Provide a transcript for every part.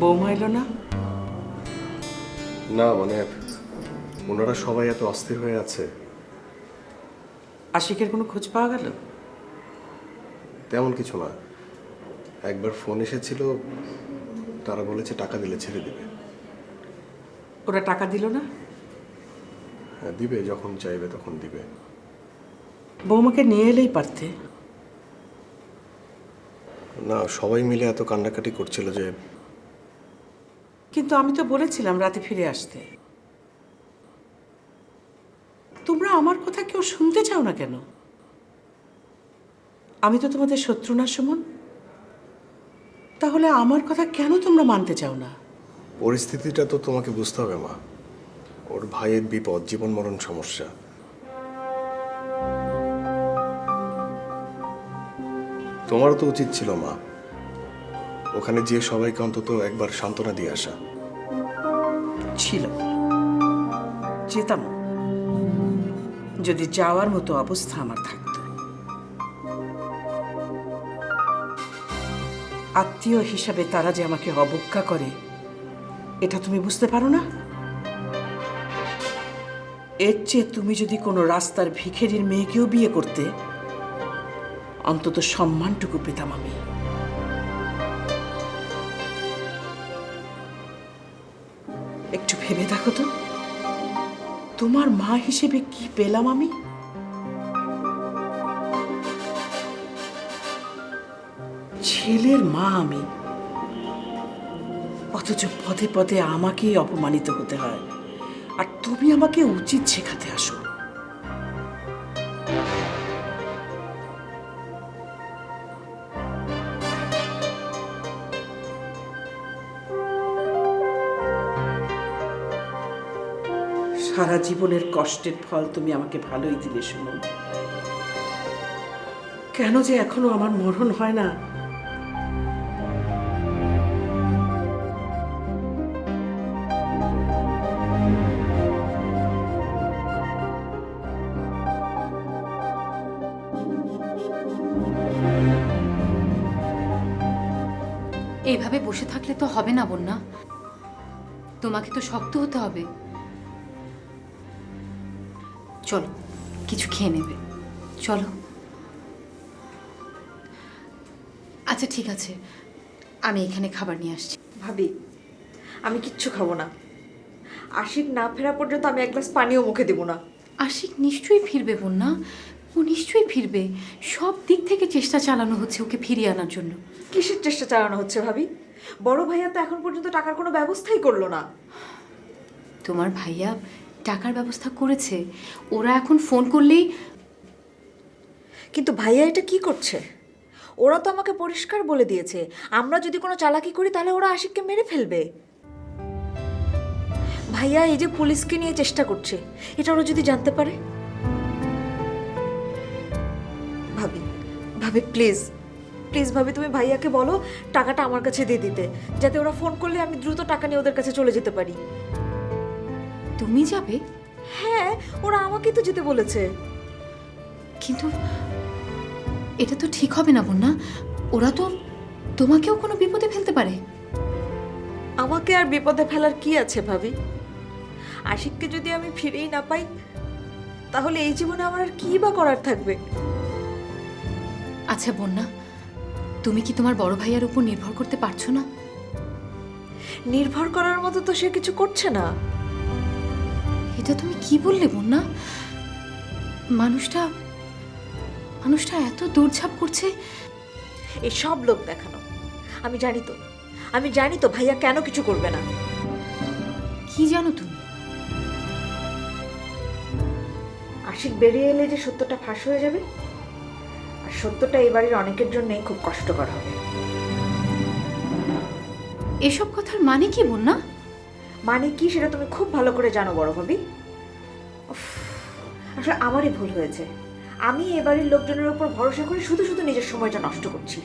বৌমা এলো না? না মানে ওনারা সবাই এত অস্থির হয়ে আছে। আশিকের কোনো খোঁজ পাওয়া গেল? তেমন কিছু না, একবার ফোন এসেছিল, তারা বলেছে টাকা দিলে ছেড়ে দিবে। ওরা টাকা দিল না? হ্যাঁ দিবে, যখন চাইবে তখন দিবে। বৌমাকে নিয়ে এলেই পারতে। না সবাই মিলে এত কান্নাকাটি করছিল যে। কিন্তু আমি তো বলেছিলাম রাতে ফিরে আসতে। তোমরা আমার কথা কেউ শুনতে চাও না কেন? আমি তো তোমাদের শত্রু না সুমন, তাহলে আমার কথা কেন তোমরা মানতে চাও না? পরিস্থিতিটা তো তোমাকে বুঝতে হবে মা, ওর ভাইয়ের বিপদ, জীবন মরণ সমস্যা। তোমারও তো উচিত ছিল মা ওখানে যেয়ে সবাইকে অন্তত একবার সান্ত্বনা দিয়ে আসা। ছিল, যেতাম যদি যাওয়ার মতো অবস্থা আমার থাকতো। আত্মীয় হিসাবে তারা যে আমাকে অবজ্ঞা করে এটা তুমি বুঝতে পারো না? এর চেয়ে তুমি যদি কোনো রাস্তার ভিখারির মেয়েকেও বিয়ে করতে অন্তত সম্মানটুকু পেতাম আমি। একটু ভেবে দেখো তো, তোমার মা হিসেবে কি পেলাম আমি? ছেলের মা আমি, অথচ পদে পদে আমাকেই অপমানিত হতে হয়, আর তুমি আমাকে উচিত শেখাতে আসো। সারা জীবনের কষ্টের ফল তুমি আমাকে ভালোই দিলে সুমন। কেন যে এখনো আমার মরণ হয় না? এইভাবে বসে থাকলে তো হবে না বন্যা, তোমাকে তো শক্ত হতে হবে। চলো কিছু খেয়ে নেবে, চলো। আচ্ছা ঠিক আছে, আমি এখানে খাবার নিয়ে আসছি। ভাবি আমি কিচ্ছু খাবো না, আশিক না ফেরা পর্যন্ত আমি এক গ্লাস পানিও মুখে দেবো না। আশিক নিশ্চয়ই ফিরবে বন্যা, ও নিশ্চয়ই ফিরবে। সব দিক থেকে চেষ্টা চালানো হচ্ছে ওকে ফিরিয়ে আনার জন্য। কিসের চেষ্টা চালানো হচ্ছে ভাবি? বড় ভাইয়া তো এখন পর্যন্ত টাকার কোনো ব্যবস্থাই করলো না। তোমার ভাইয়া টাকার ব্যবস্থা করেছে, ওরা এখন ফোন করলেই। কিন্তু ভাইয়া এটা কি করছে? ওরা তো আমাকে পরিষ্কার বলে দিয়েছে আমরা যদি কোনো চালাকি করি তাহলে ওরা আশিককে মেরে ফেলবে। ভাইয়া এই যে পুলিশকে নিয়ে চেষ্টা করছে, এটা ওরা যদি জানতে পারে। ভাবি ভাবি প্লিজ প্লিজ ভাবি, তুমি ভাইয়াকে বলো টাকাটা আমার কাছে দিয়ে দিতে, যাতে ওরা ফোন করলে আমি দ্রুত টাকা নিয়ে ওদের কাছে চলে যেতে পারি। তুমি যাবে? হ্যাঁ, ওরা আমাকেই তো যেতে বলেছে। কিন্তু এটা তো ঠিক হবে না বন্যা, ওরা তো তোমাকেও কোনো বিপদে ফেলতে পারে। আমাকে আর বিপদে ফেলার কি আছে ভাবি? আশিককে যদি আমি ফিরেই না পাই তাহলে এই জীবনে আমার আর কি বা করার থাকবে? আচ্ছা বন্যা, তুমি কি তোমার বড় ভাইয়ার উপর নির্ভর করতে পারছো না? নির্ভর করার মতো তো সে কিছু করছে না। এটা তুমি কি বললে বন্যা? মানুষটা মানুষটা এত দৌড়ঝাঁপ করছে। এই সব লোক দেখানো। আমি জানি তো ভাইয়া কেন কিছু করবে না। কি জানো তুমি? আশিক বেরিয়ে এলে যে সত্যটা ফাঁস হয়ে যাবে, আর সত্যটা এই বাড়ির অনেকের জন্যই খুব কষ্টকর হবে। এসব কথার মানে কি বন্যা? মানে কি সেটা তুমি খুব ভালো করে জানো বড় ভাবি। উফ, আসলে আমারই ভুল হয়েছে। আমি এ বাড়ির লোকজনের উপর ভরসা করে শুধু শুধু নিজের সময়টা নষ্ট করছি।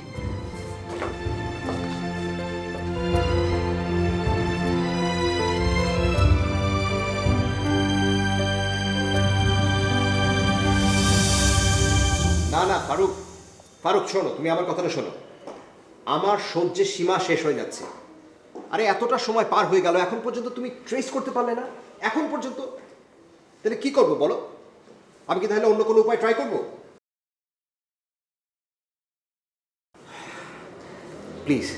না না ফারুক, ফারুক শোনো, তুমি আমার কথাটা শোনো। আমার সহ্যের সীমা শেষ হয়ে যাচ্ছে। আরে এতটা সময় পার হয়ে গেল, এখন পর্যন্ত তুমি ট্রেস করতে পারলে না? এখন পর্যন্ত তাহলে কি করবো বলো? আমি কি তাহলে অন্য কোনো উপায় ট্রাই করবো? Please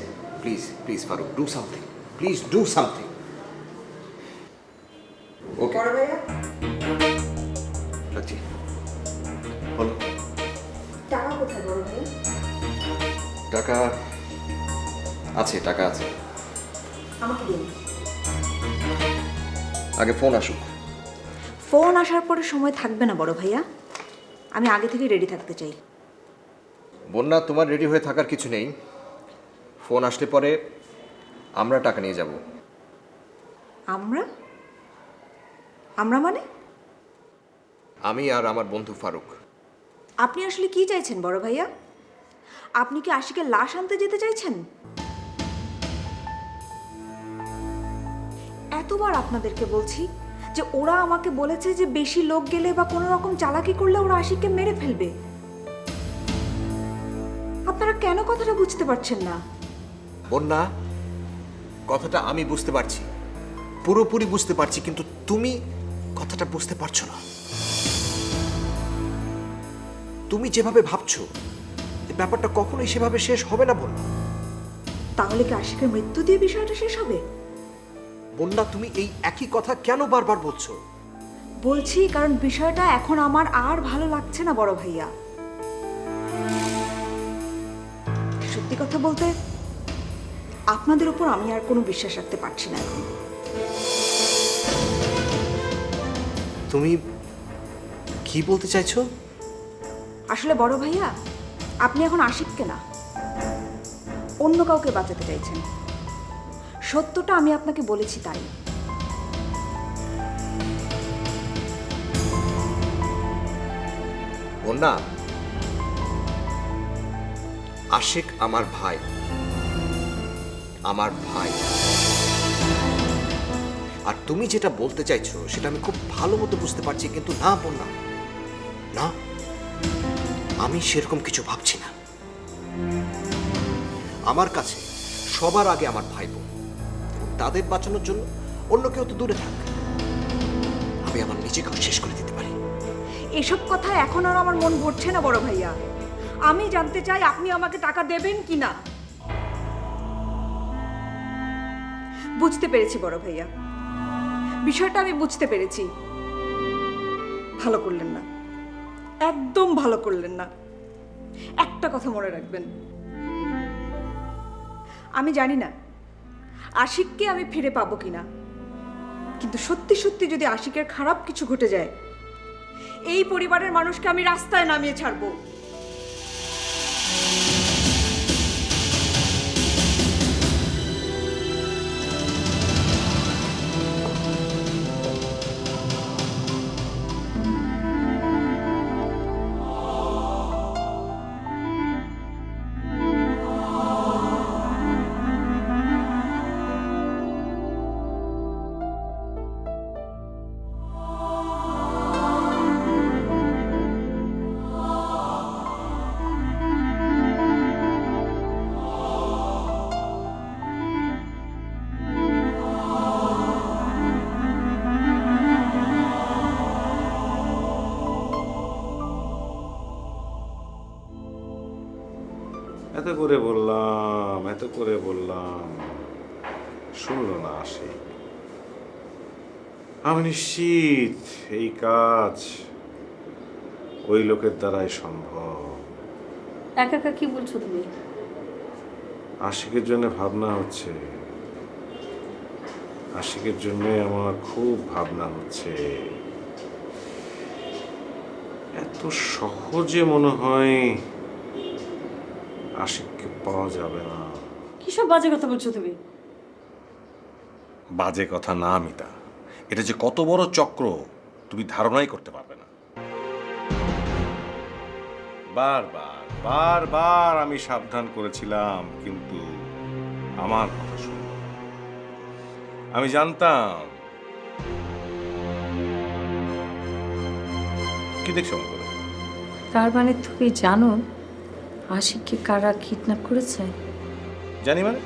please please Farooq, do something, please do something. Okay বড় ভাইয়া, রাখছি, বলো। টাকা কোথায় বড় ভাইয়া? টাকা আছে, টাকা আছে। আমাকে দিন। আগে ফোন আসুক। ফোন আসার পরে সময় থাকবে না বড় ভাইয়া, আমি আগে থেকে রেডি থাকতে চাই। বন্যা, তোমার রেডি হয়ে থাকার কিছু নেই। ফোন আসলে পরে আমরা টাকা নিয়ে যাব। আমরা? আমরা মানে? আমি আর আমার বন্ধু ফারুক। আপনি আসলে কি চাইছেন বড় ভাইয়া? আপনি কি আশিকের লাশ আনতে যেতে চাইছেন? এতবার আপনাদেরকে বলছি যে ওরা আমাকে বলেছে যে বেশি লোক গেলে বা কোনো রকম চালাকি করলে ওরা আশিককে মেরে ফেলবে। আপনারা কেন কথাটা বুঝতে পারছেন না? বন্যা, কথাটা আমি বুঝতে পারছি, পুরোপুরি বুঝতে পারছি, কিন্তু তুমি কথাটা বুঝতে পারছো না। তুমি যেভাবে ভাবছো এই ব্যাপারটা কখনোই সেভাবে শেষ হবে না বন্যা। তাহলে কি আশিকের মৃত্যু দিয়ে বিষয়টা শেষ হবে? বন্যা, তুমি এই একই কথা কেন বারবার বলছো? বলছি কারণ বিষয়টা এখন আমার আর ভালো লাগছে না বড় ভাইয়া। সত্যি কথা বলতে আপনাদের উপর আমি আর কোনো বিশ্বাস রাখতে পারছি না এখন। তুমি কি বলতে চাইছো? আসলে বড় ভাইয়া, আপনি এখন আশিককে না অন্য কাউকে বাঁচাতে চাইছেন। সত্যটা আমি আপনাকে বলেছি তাই। বন্যা, আশিক আমার ভাই, আমার ভাই। আর তুমি যেটা বলতে চাইছো সেটা আমি খুব ভালো মতো বুঝতে পারছি, কিন্তু না বন্যা, না, আমি সেরকম কিছু ভাবছি না। আমার কাছে সবার আগে আমার ভাই বোন, এবং তাদের বাঁচানোর জন্য অন্য কেউ তো দূরে থাক, আমি আমার নিজেকেও শেষ করে দিতে পারি। এসব কথা এখন আর আমার মন ভরছে না বড় ভাইয়া। আমি জানতে চাই আপনি আমাকে টাকা দেবেন কি না। বুঝতে পেরেছি বড় ভাইয়া, বিষয়টা আমি বুঝতে পেরেছি। ভালো করলেন না, একদম ভালো করলেন না। একটা কথা মনে রাখবেন, আমি জানি না আশিককে আমি ফিরে পাবো কিনা, কিন্তু সত্যি সত্যি যদি আশিকের খারাপ কিছু ঘটে যায়, এই পরিবারের মানুষকে আমি রাস্তায় নামিয়ে ছাড়বো। এত করে বললাম, শুনলো না আশিক। আমি নিশ্চিত এই কাজ ওই লোকের দ্বারাই সম্ভব। একা একা কি বলছো তুমি? আশিকের জন্য ভাবনা হচ্ছে, আশিকের জন্য আমার খুব ভাবনা হচ্ছে। এত সহজে মনে হয় আশিককে পাওয়া যাবে না। কিসব বাজে কথা বলছো তুমি? বাজে কথা না মিতা, এটা যে কত বড় চক্র তুমি ধারণাই করতে পারবে না। বারবার বারবার আমি সাবধান করেছিলাম, কিন্তু আমার কথা শুনল না। আমি জানতাম। কি দেখছো মনে করে? তার মানে তুমি জানো আশিককে কারা কিডন্যাপ করেছে? জানি মানে?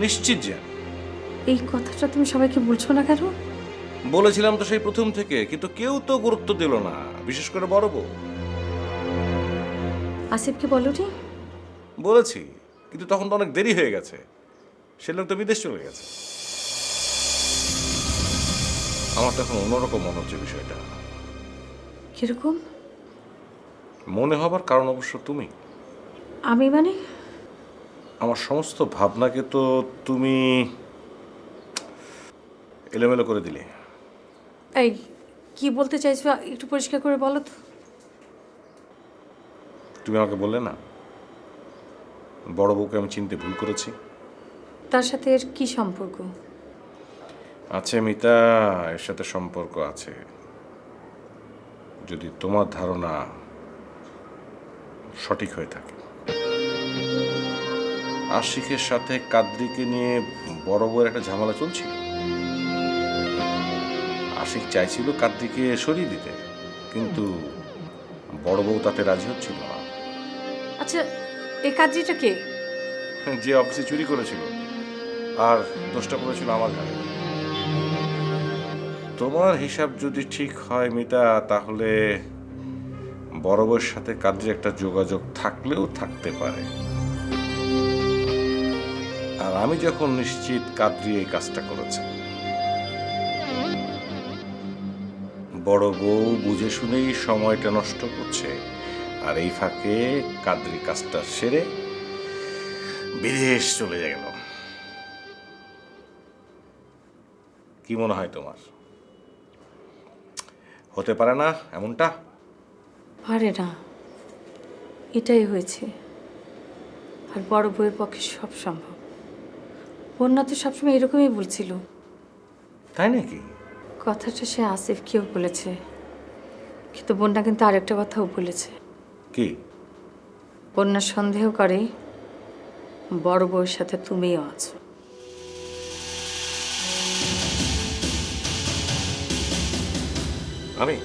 নিশ্চিত জানি। এই কথাটা তুমি সবাইকে বলছো না কেন? বলেছিলাম তো সেই প্রথম থেকে, কিন্তু কেউ তো গুরুত্ব দিল না, বিশেষ করে বড় বউ। আসিফকে বলোনি? বলেছি, কিন্তু তখন তো অনেক দেরি হয়ে গেছে। সে লোক তো বিদেশ চলে গেছে। আমার তখন অন্যরকম মনে হচ্ছে বিষয়টা। কিরকম? মনে হবার কারণ অবশ্য তুমি। আমি মানে? আমার সমস্ত ভাবনাকে তো তুমি এলোমেলো করে দিলে। এই কি বলতে চাইছো একটু পরিষ্কার করে বলো তো। তুমি আমাকে বললে না বড় বউকে আমি চিনতে ভুল করেছি। তার সাথে এর কি সম্পর্ক? আছে মিতা, এর সাথে সম্পর্ক আছে। যদি তোমার ধারণা সঠিক হয়ে থাকে। আশিকের সাথে কাদ্রিকে নিয়ে বড় বউয়ের একটা ঝামেলা চলছিল। আশিক চাইছিল কাদ্রিকে সরিয়ে দিতে, কিন্তু বড় বউ তাতে রাজি হচ্ছিল না। আচ্ছা, এই কাজটা কে? যে অফিসে চুরি করেছিল আর দোষটা পড়েছিল আমার ঘাড়ে। তোমার হিসাব যদি ঠিক হয় মিতা, তাহলে বড় বউয়ের সাথে কাদ্রির একটা যোগাযোগ থাকলেও থাকতে পারে। আর আমি যখন নিশ্চিত কাদ্রি এই কাজটা করেছে, বড় বউ বুঝে শুনেই সময়টা নষ্ট করছে, আর এই ফাঁকে কাদ্রি কাজটা সেরে বিদেশ চলে গেল। কি মনে হয় তোমার? হতে পারে না এমনটা? পারে না, এটাই হয়েছে। আর বড় বউয়ের পক্ষে সব সম্ভব। বন্যা তো সবসময় এরকমই বলছিল। তাই নাকি? কথাটা সে আসিফকেও বলেছে, কিন্তু বন্যা কিন্তু আরেকটা কথাও বলেছে। কি? বন্যা সন্দেহ করে বড় বউয়ের সাথে তুমিও আছো। আমি?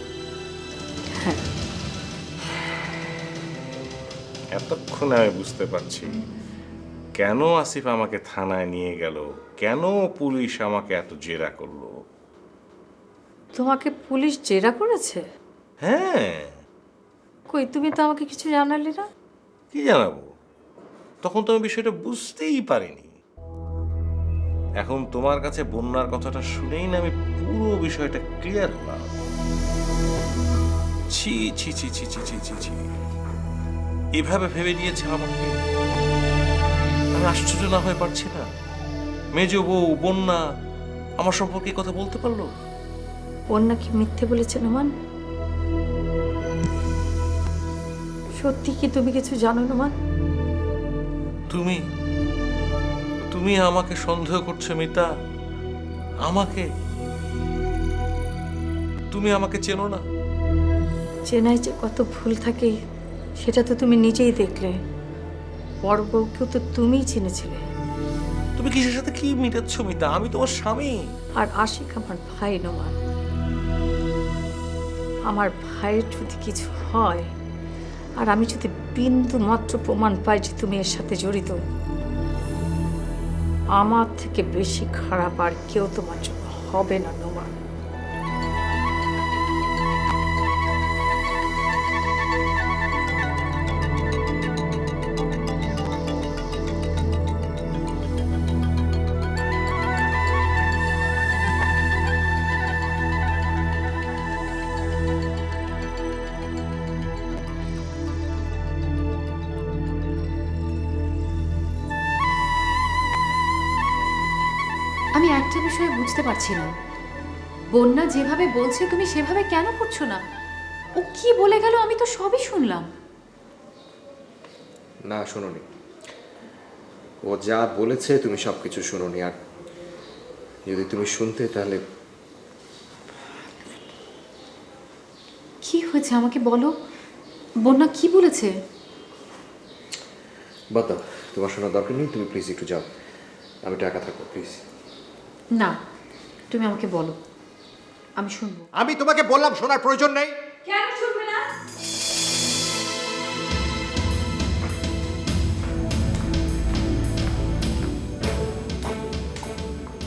হ্যাঁ। এতক্ষণে আমি বুঝতে পারছি কেন আসিফ আমাকে থানায় নিয়ে গেল, কেন পুলিশ আমাকে এত জেরা করলো। তোমাকে পুলিশ জেরা করেছে? হ্যাঁ। কই, তুমি তো আমাকে কিছু জানালে না। কি জানাবো? তখন তো আমি বিষয়টা বুঝতেই পারিনি। এখন তোমার কাছে বন্যার কথাটা শুনেই না আমি পুরো বিষয়টা ক্লিয়ার হলাম। ছি ছি ছি ছি ছি ছি ছি ছি, এভাবে ভেবে দিয়েছে আমাকে। আমি আশ্চর্য না হয়ে পারছি না। মেজ বউ বন্যা আমার সম্পর্কে কথা বলতে পারলো? বন্যা কি মিথ্যে বলেছে নোমান? সত্যি কি তুমি কিছু জানো নোমান? তুমি তুমি আমাকে সন্দেহ করছো মিতা? আমাকে? তুমি আমাকে চেনো না? চেনাই যে কত ভুল থাকে সেটা তো তুমি নিজেই দেখলে। বড় বউকেও তো তুমিই চিনেছিলে। তুমি কিসের সাথে কি মিটাচ্ছ মিতা? আমি তোমার স্বামী। আর আশিক আমার ভাই নোমান। আমার ভাইয়ের যদি কিছু হয় আর আমি যদি বিন্দু মাত্র প্রমাণ পাই যে তুমি এর সাথে জড়িত, আমার থেকে বেশি খারাপ আর কেউ তোমার জন্য হবে না নোমান। আমি একটা বিষয় বুঝতে পারছি না, বন্যা যেভাবে বলছে তুমি সেভাবে কেন করছো না? ও কি বলে গেল আমি তো সবই শুনলাম। না শোনোনি, ও যা বলেছে তুমি সবকিছু শোনোনি। আর যদি তুমি শুনতে তাহলে। কি হয়েছে আমাকে বলো, বন্যা কি বলেছে? বাদ দাও, তোমার শোনার দরকার নেই। তুমি প্লিজ একটু যাও, আমি টাকা থাকবো প্লিজ। না, তুমি আমাকে বলো, আমি শুনবো। আমি তোমাকে বললাম শোনার প্রয়োজন নেই। কেন শুনবে না?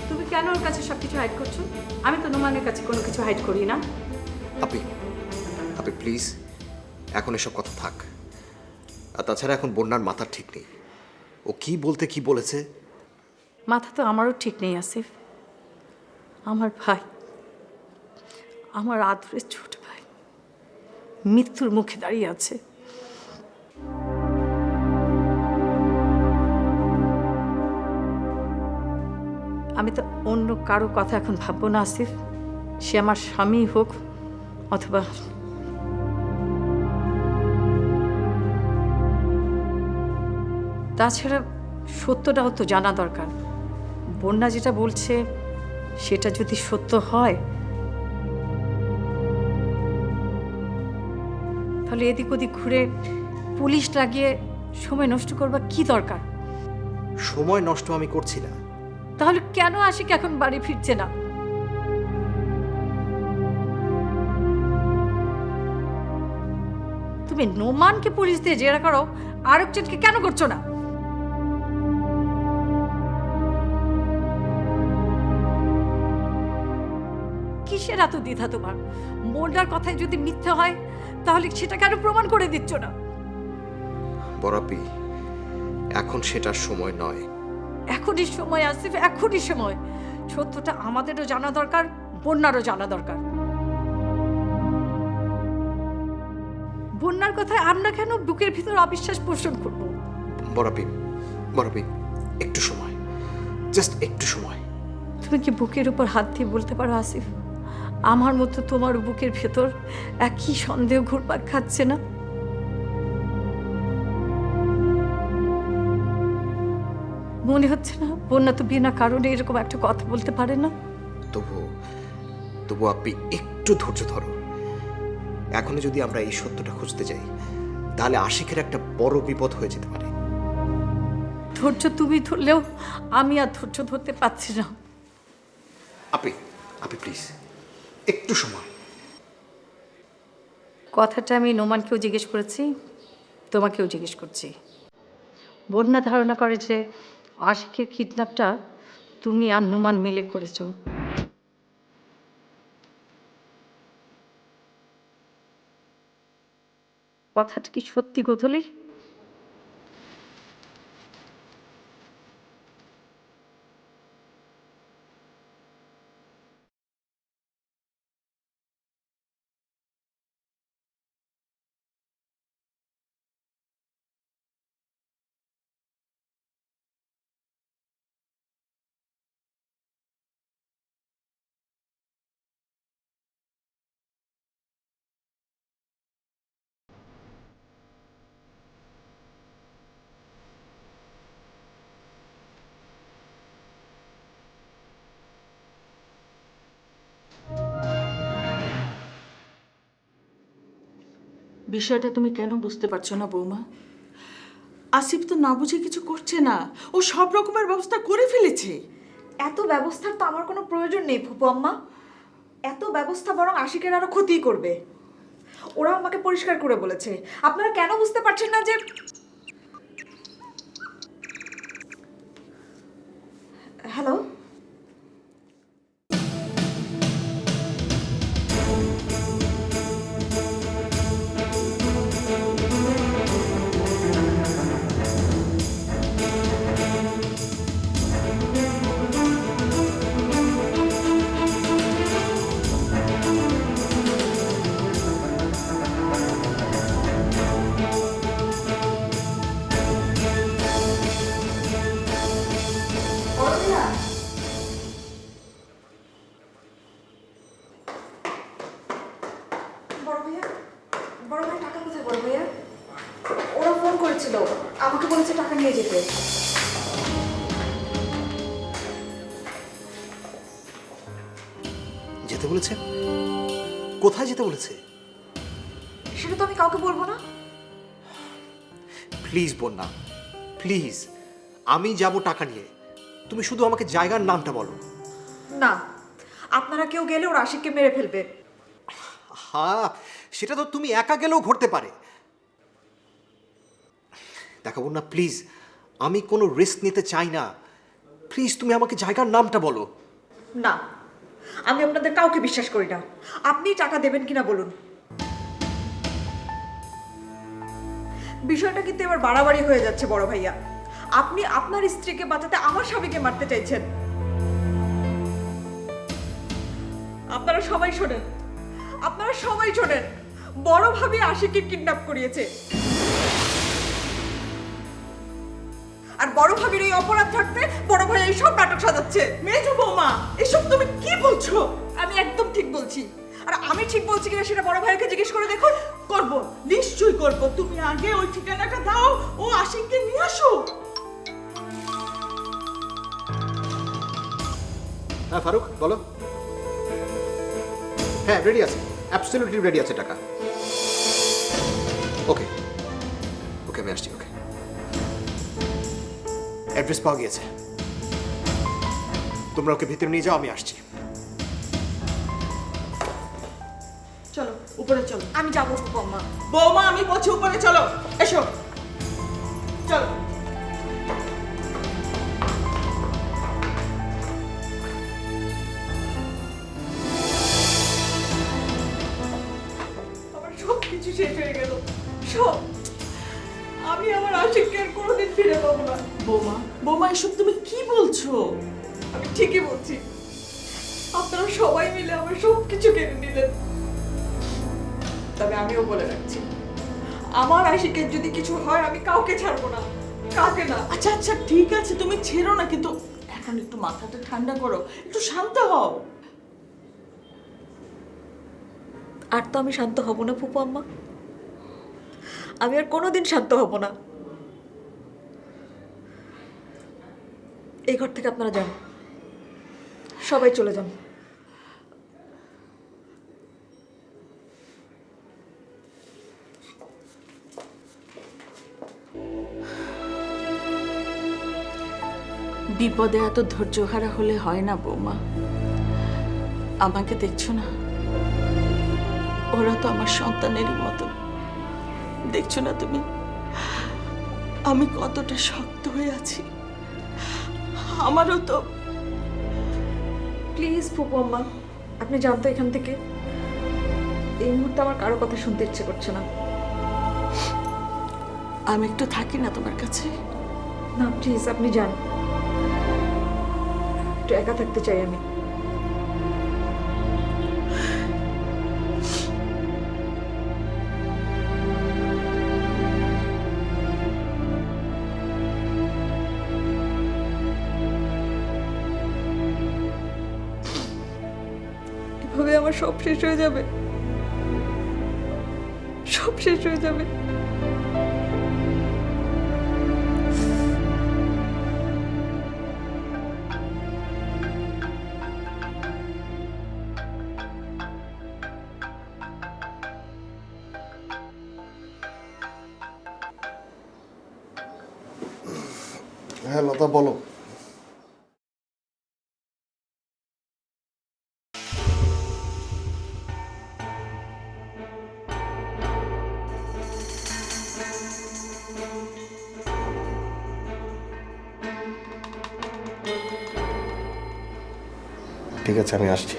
তুমি কেন ওর কাছে সব কিছু হাইড করছো? আমি তো নোমানের কাছে কোনো কিছু হাইড করি না। আপনি আপনি প্লিজ এখন এসব কথা থাক। আর তাছাড়া এখন বন্যার মাথার ঠিক নেই, ও কি বলতে কি বলেছে। মাথা তো আমারও ঠিক নেই আসিফ। আমার ভাই, আমার আদরের ছোট ভাই মৃত্যুর মুখে দাঁড়িয়ে আছে। আমি তো অন্য কারো কথা এখন ভাববো না আসিফ, সে আমার স্বামী হোক অথবা তাছাড়া সত্যটাও তো জানা দরকার। বন্যা যেটা বলছে সেটা যদি সত্য হয় তাহলে এদিক ওদিক ঘুরে পুলিশ লাগিয়ে সময় নষ্ট করবার কি দরকার? সময় নষ্ট আমি করছি না। তাহলে কেন আশিক এখন বাড়ি ফিরছে না? তুমি নোমানকে পুলিশ দিয়ে জেরা করো, আরেকজনকে কেন করছো না? কিসের এত দ্বিধা তোমার? বন্যার কথায় যদি মিথ্যে হয় তাহলে সেটা কেন প্রমাণ করে দিচ্ছ না? বরাপি, এখন সেটার সময় নয়। এখনই সময় আসিফ, এখনই সময়। সত্যটা আমাদেরও জানা দরকার, বন্যারও জানা দরকার। বন্যার কথায় আমরা কেন বুকের ভিতর অবিশ্বাস পোষণ করব? বরাপি, বরাপি, একটু সময়, জাস্ট একটু সময়। তুমি কি বুকের উপর হাত দিয়ে বলতে পারো আসিফ, আমার মতো তোমার বুকের ভেতর একই সন্দেহ ঘুরপাক খাচ্ছে না? মনে হচ্ছে না বন্যা তো বিনা কারণে এরকম একটা কথা বলতে পারে না? তবু আপনি একটু ধৈর্য ধরো। এখনই যদি আমরা এই সত্যটা খুঁজতে যাই তাহলে আশিকের একটা বড় বিপদ হয়ে যেতে পারে। ধৈর্য তুমি ধরলেও আমি আর ধৈর্য ধরতে পারছি না। আপনি আপনি প্লিজ একটু সময়। কথাটা আমি নোমানকেও জিজ্ঞেস করেছি, তোমাকেও জিজ্ঞেস করছি। বন্যা ধারণা করে যে আশিকের কিডন্যাপটা তুমি আর নোমান মিলে করেছো। কথাটা কি সত্যি গোধূলি? বিষয়টা তুমি কেন বুঝতে পারছো না বৌমা? আসিফ তো না বুঝে কিছু করছে না, ও সব রকমের ব্যবস্থা করে ফেলেছে। এত ব্যবস্থার তো আমার কোনো প্রয়োজন নেই ফুপু আম্মা। এত ব্যবস্থা বরং আশিকের আরো ক্ষতি করবে। ওরা আমাকে পরিষ্কার করে বলেছে। আপনারা কেন বুঝতে পারছেন না যে হ্যালো বড় ভাই টাকা কোথায়? বড় ভাইয়া ওরা ফোন করেছিল, আমাকে বলেছে টাকা নিয়ে যেতে। যেতে বলেছে? কোথায় যেতে বলেছে? সেটা তো আমি কাউকে বলবো না। প্লিজ বন্যা, প্লিজ, আমি যাব টাকা নিয়ে। তুমি শুধু আমাকে জায়গার নামটা বলো। না, আপনারা কেউ গেলে ওরা আশিককে মেরে ফেলবে। হ্যাঁ, সেটা তো তুমি একা গেলেও ঘটতে পারে। দেখো বন্যা, প্লিজ, আমি কোনো রিস্ক নিতে চাই না। প্লিজ তুমি আমাকে জায়গার নামটা বলো। না, আমি আপনাদের কাউকে বিশ্বাস করি না। আপনি টাকা দেবেন কিনা বলুন। বিষয়টা কিন্তু এবার বাড়াবাড়ি হয়ে যাচ্ছে বড় ভাইয়া। আপনি আপনার স্ত্রীকে বাঁচাতে আমার স্বামীকে মারতে চাইছেন। আপনারা সবাই শোনেন, আপনারা সবাই শোনেন, বড় ভাবি আশিককে কিডন্যাপ করিয়েছে। আর বড় ভাবির এই অপরাধ থাকতে বড় ভাই এই সব নাটক সাজাচ্ছে। মেজো বৌমা, এসব তুমি কি বলছো? আমি একদম ঠিক বলছি। আর আমি ঠিক বলছি কিনা সেটা বড় ভাইকে জিজ্ঞেস করে দেখুন। করব, নিশ্চয়ই করব। তুমি আগে ওই ঠিকানাটা দাও, ও আশিককে নিয়ে আসো। হ্যাঁ ফারুক বলো। হ্যাঁ রেডি আছে, অ্যাবসলিউটলি রেডি আছে টাকা। ওকে ওকে আমি আসছি। ওকে অ্যাড্রেস পাওয়া গিয়েছে, তোমরা ওকে ভিতরে নিয়ে যাও, আমি আসছি। চলো উপরে চলো। আমি যাবো বৌমা। বৌমা আমি বলছি উপরে চলো, এসো চলো। আমার সব কিছু শেষ হয়ে গেল, সব। আমি আমার আশিককে আর কোনোদিন ফিরে পাবো না। বৌমা, বৌমা এসব তুমি কি বলছো? আমি ঠিকই বলছি। আপনারা সবাই মিলে আমার সব কিছু কেড়ে নিলেন। তবে আমিও বলে রাখছি, আমার আশিকের যদি কিছু হয় আমি কাউকে ছাড়বো না, কাউকে না। আচ্ছা আচ্ছা ঠিক আছে, তুমি ছেড়ো না, কিন্তু এখন একটু মাথাটা ঠান্ডা করো, একটু শান্ত হও। আর তো আমি শান্ত হব না ফুপু আম্মা, আমি আর কোনোদিন শান্ত হব না। এই ঘর থেকে আপনারা যান, সবাই চলে যান। বিপদে এত ধৈর্যহারা হলে হয় না বৌমা। আমাকে দেখছো না, ওরা তো আমার সন্তানেরই মতো। দেখছো না তুমি আমি কতটা শক্ত হয়ে আছি? আমারও তো। প্লিজ ফুপু আম্মা, আপনি জানতো এখান থেকে। এই মুহূর্তে আমার কারো কথা শুনতে ইচ্ছে করছে না। আমি একটু থাকি না তোমার কাছে? না প্লিজ, আপনি যান। একটু একা থাকতে চাই আমি। এভাবে আমার সব শেষ হয়ে যাবে, সব শেষ হয়ে যাবে। হ্যাঁ লতা বলো। ঠিক আছে আমি আসছি।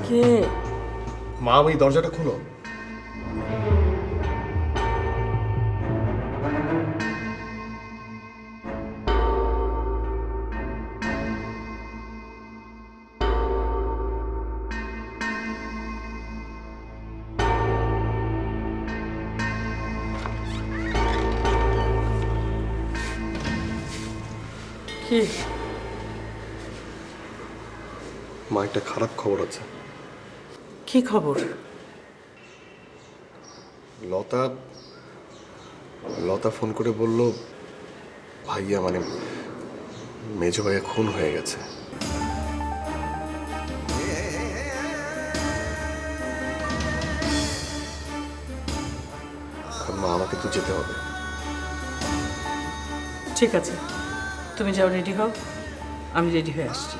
কে? মা ওই দরজাটা খুলো। কি? মা একটা খারাপ খবর আছে। কি খবর? লতা লতা ফোন করে বলল ভাইয়া মানে মেজো ভাইয়া খুন হয়ে গেছে। মা আমাকে তো যেতে হবে। ঠিক আছে, তুমি যাও, রেডি হও, আমি রেডি হয়ে আসছি।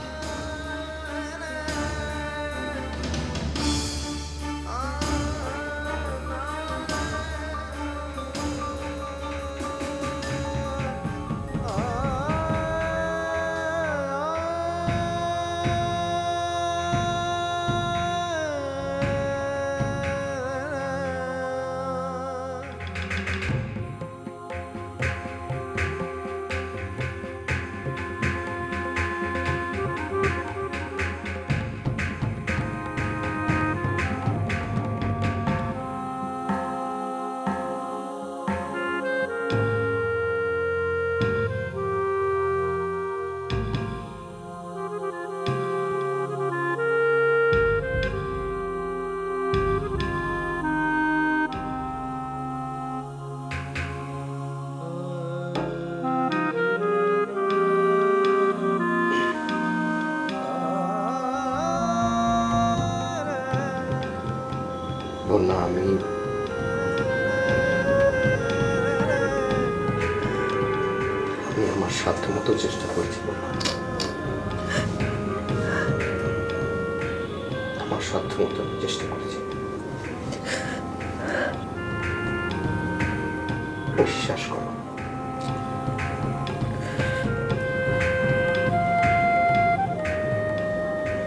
না আমি আমার সাধ্য মতো চেষ্টা করেছি, আমার সাধ্য মতো চেষ্টা করেছি। বিশ্বাস করো,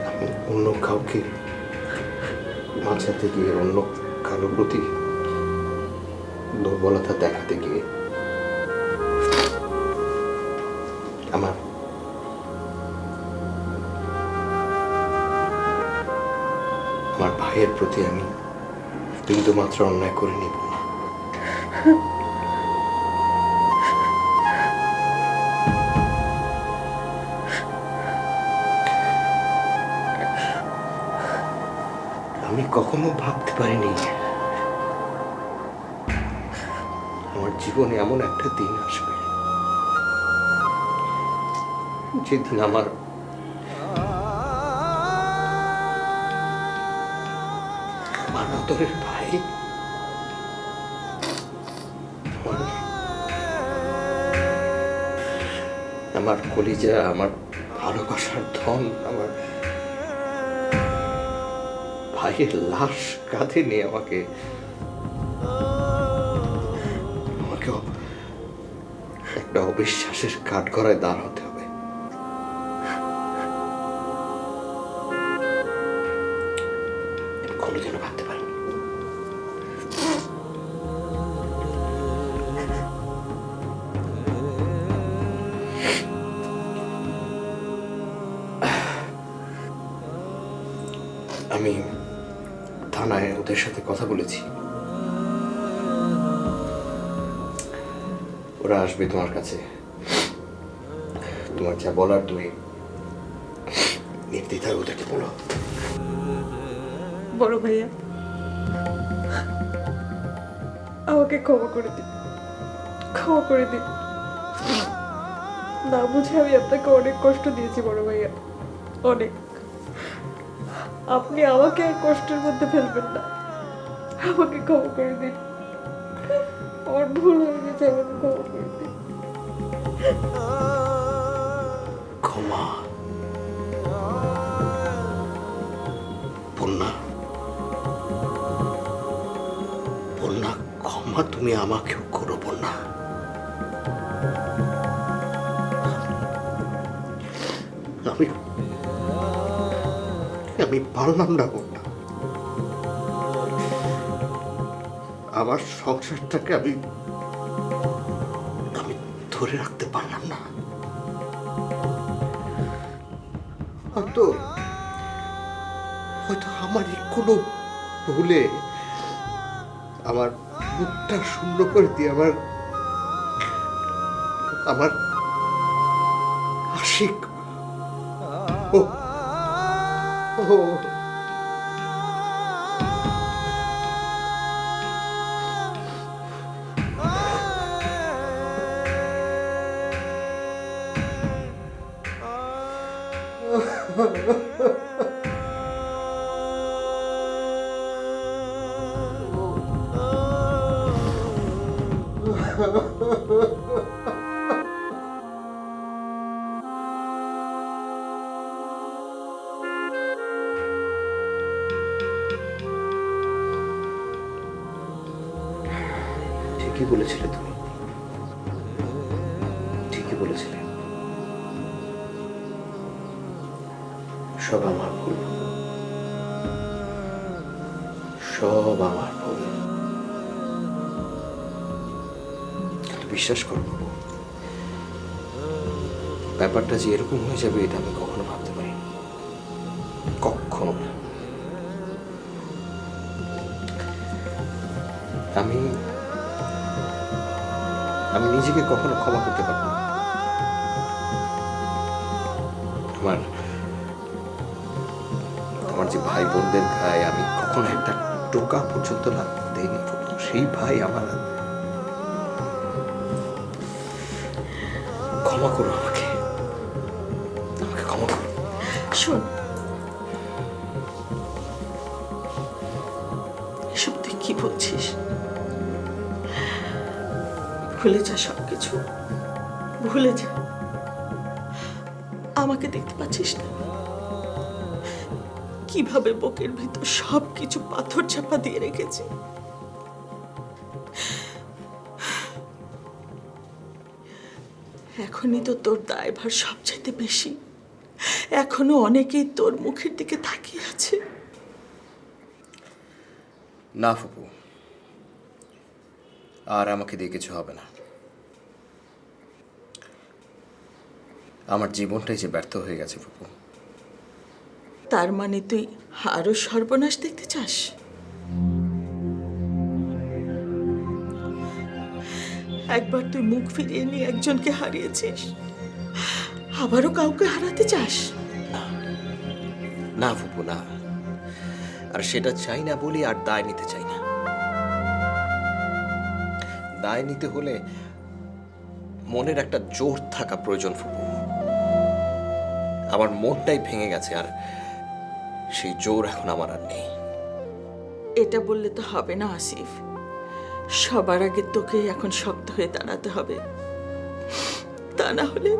আমি অন্য কাউকে বাঁচাতে গিয়ে, অন্য কারোর প্রতি দুর্বলতা দেখাতে গিয়ে আমার ভাইয়ের প্রতি আমি বিন্দুমাত্র অন্যায় করে নিব না। আমি কখনো ভাবতে পারিনি আমার জীবনে এমন একটা দিন আসবে যেদিন আমার আদরের ভাই, আমার কলিজা, আমার ভালোবাসার ধন, আমার ভাইয়ের লাশ কাঁধে নিয়ে আমাকে একটা অবিশ্বাসের কাঠগড়ায় দাঁড়াতে হবে। কোনোদিনও ভাবতে পারিনি। আমি থানায় ওদের সাথে কথা বলেছি, ওরা আসবে তোমার কাছে। তোমার যা বলার তুমি নির্দ্বিধায় ওদেরকে বলো। বড় ভাইয়া, আমাকে ক্ষমা করে দিন, ক্ষমা করে দিন। না বুঝে আমি আপনাকে অনেক কষ্ট দিয়েছি বড় ভাইয়া, অনেক। আপনি আমাকে আর কষ্টের মধ্যে ফেলবেন না, আমাকে ক্ষমা করে দিন। আমার ভুল হয়ে গেছে, আমাকে ক্ষমা করে দিন। ক্ষমা? বন্যা, বন্যা, ক্ষমা তুমি আমাকেও করো বন্যা। আমি পারলাম না বন্যা, আমার সংসারটাকে আমি ধরে রাখতে পারলাম না। হয়তো আমারই কোনো ভুলে আমার বুকটা শূন্য করে দিয়ে আমার আশিক ও ঠিকই বলেছিলে তুমি, ঠিকই বলেছিলে। সব আমার ভুল, সব আমার ভুল। কিন্তু বিশ্বাস করো বাবু, ব্যাপারটা যে এরকম হয়ে যাবে এটা আমি কখনো ভাবতে পারি, কখনো না। আমি আমি নিজেকে কখনো ক্ষমা করতে পারবো না। আমার আমার যে ভাই বোনদের গায়ে আমি কখনো একটা টোকা পর্যন্ত লাগতে দেয়নি, সেই ভাই আমার। ক্ষমা করো আমাকে, আমাকে ক্ষমা করো। শোন, এসব তুই কি বলছিস? ভুলে যা সবকিছু, ভুলে যা। আমাকে দেখতে পাচ্ছিস না কিভাবে বুকের ভিতর সবকিছু পাথর চাপা দিয়ে রেখেছি? এখনই তো তোর দায়ভার সবচাইতে বেশি। এখনো অনেকেই তোর মুখের দিকে তাকিয়ে আছে। না ফুপু, আর আমাকে দিয়ে কিছু হবে না। আমার জীবনটাই যে ব্যর্থ হয়ে গেছে ফুপু। তার মানে তুই আরো সর্বনাশ দেখতে চাস? একবার তুই মুখ ফিরিয়ে নিয়ে একজনকে হারিয়েছিস, আবারও কাউকে হারাতে চাস? না ফুপু, না। আর সেটা চাই না বলি আর দায় নিতে চাই না। দায় নিতে হলে মনের একটা জোর থাকা প্রয়োজন ফুপু। আমার মনটাই ভেঙে গেছে, আর সেই জোর এখন আমার আর নেই। এটা বললে তো হবে না আসিফ। সবার আগে তোকে এখন শক্ত হয়ে দাঁড়াতে হবে, তা না হলে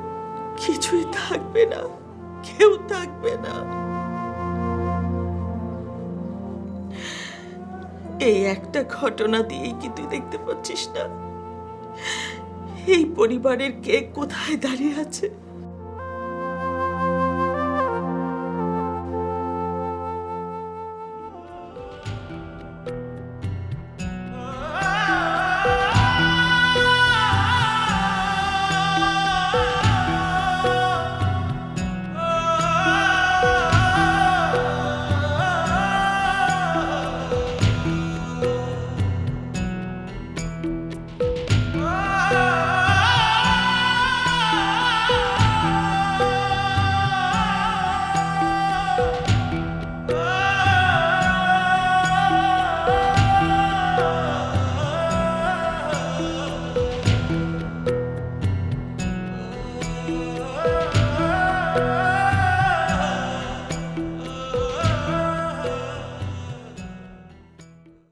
কিছুই থাকবে না, কেউ থাকবে না। এই একটা ঘটনা দিয়েই কি তুই দেখতে পাচ্ছিস না এই পরিবারের কে কোথায় দাঁড়িয়ে আছে?